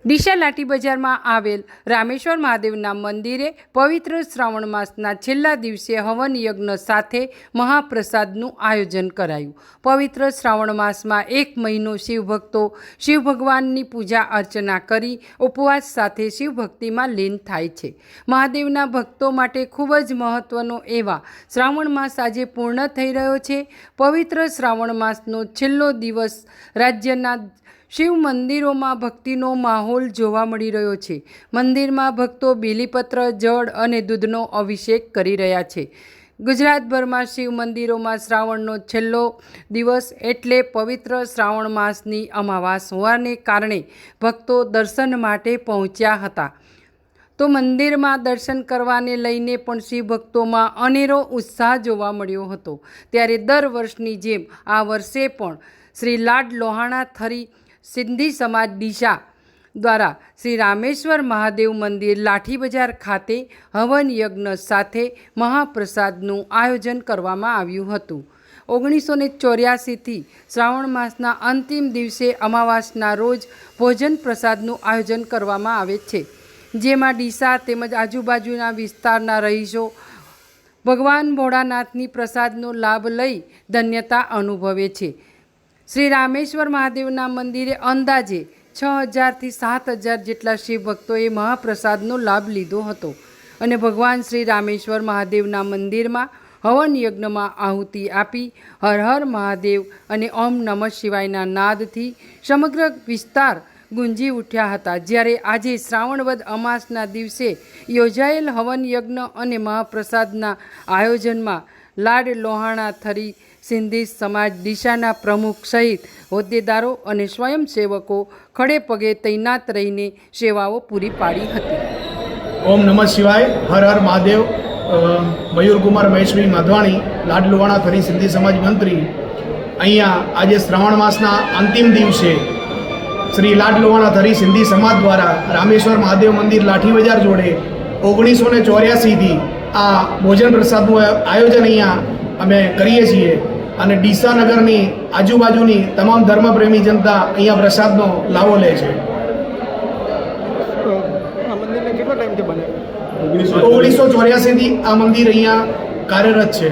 ડીસા લાઠી બજારમાં આવેલ રામેશ્વર મહાદેવના મંદિરે પવિત્ર શ્રાવણ માસના છેલ્લા દિવસે હવન યજ્ઞ સાથે મહાપ્રસાદનું આયોજન કરાયું। પવિત્ર શ્રાવણ માસમાં 1 મહિનો શિવભક્તો શિવ ભગવાનની પૂજા અર્ચના કરી ઉપવાસ સાથે શિવભક્તિમાં લીન થાય છે। મહાદેવના ભક્તો માટે ખૂબ જ મહત્વનો એવા શ્રાવણ માસ આજે પૂર્ણ થઈ રહ્યો છે। પવિત્ર શ્રાવણ માસનો છેલ્લો દિવસ રાજ્યના શિવ મંદિરોમાં ભક્તિનો માહોલ જોવા મળી રહ્યો છે। મંદિરમાં ભક્તો બીલીપત્ર જળ અને દૂધનો અભિષેક કરી રહ્યા છે। ગુજરાતભરમાં શિવ મંદિરોમાં શ્રાવણનો છેલ્લો દિવસ એટલે પવિત્ર શ્રાવણ માસની અમાવાસ હોવાને કારણે ભક્તો દર્શન માટે પહોંચ્યા હતા। તો મંદિરમાં દર્શન કરવાને લઈને પણ શિવ ભક્તોમાં અનેરો ઉત્સાહ જોવા મળ્યો હતો। ત્યારે દર વર્ષની જેમ આ વર્ષે પણ શ્રી લાડ લોહાણા થરી સિંધી સમાજ ડીસા દ્વારા શ્રી રામેશ્વર મહાદેવ મંદિર લાઠી બજાર ખાતે હવન યજ્ઞ સાથે મહાપ્રસાદનું આયોજન કરવામાં આવ્યું હતું। 1984થી શ્રાવણ માસના અંતિમ દિવસે અમાવાસના રોજ ભોજન પ્રસાદનું આયોજન કરવામાં આવે છે, જેમાં ડીસા તેમજ આજુબાજુના વિસ્તારના રહીશો ભગવાન ભોળાનાથની પ્રસાદનો લાભ લઈ ધન્યતા અનુભવે છે। શ્રી રામેશ્વર મહાદેવના મંદિરે અંદાજે 6000થી 7000 જેટલા શિવ ભક્તોએ મહાપ્રસાદનો લાભ લીધો હતો અને ભગવાન શ્રી રામેશ્વર મહાદેવના મંદિરમાં હવન યજ્ઞમાં આહુતિ આપી હર હર મહાદેવ અને ઓમ નમઃ શિવાયના નાદથી સમગ્ર વિસ્તાર ગુંજી ઉઠ્યા હતા। જ્યારે આજે શ્રાવણ વદ અમાસના દિવસે યોજાયેલ હવન યજ્ઞ અને મહાપ્રસાદના આયોજનમાં લાડ લોહાણા થરી સિંધી સમાજ ડીસાના પ્રમુખ સહિત હોદ્દેદારો અને સ્વયંસેવકો ખડે પગે તૈનાત રહીને સેવાઓ પૂરી પાડી હતી। ઓમ નમઃ શિવાય, હર હર મહાદેવ। મયુરકુમાર મહેશભાઈ માધવાણી, લાડ લોહાણા થરી સિંધી સમાજ મંત્રી। અહીંયા આજે શ્રાવણ માસના અંતિમ દિવસે શ્રી લાડ લોહાણા થરી સિંધી સમાજ દ્વારા રામેશ્વર મહાદેવ મંદિર લાઠી બજાર જોડે 1984થી આ ભોજન પ્રસાદનું આયોજન અહીંયા અમે કરીએ છીએ અને ડીસા નગરની આજુબાજુની તમામ ધર્મપ્રેમી જનતા અહીંયા પ્રસાદનો લાભો લે છે। આ મંદિરને કેટલો ટાઈમથી બને? 1984થી આ મંદિર અહીંયા કાર્યરત છે।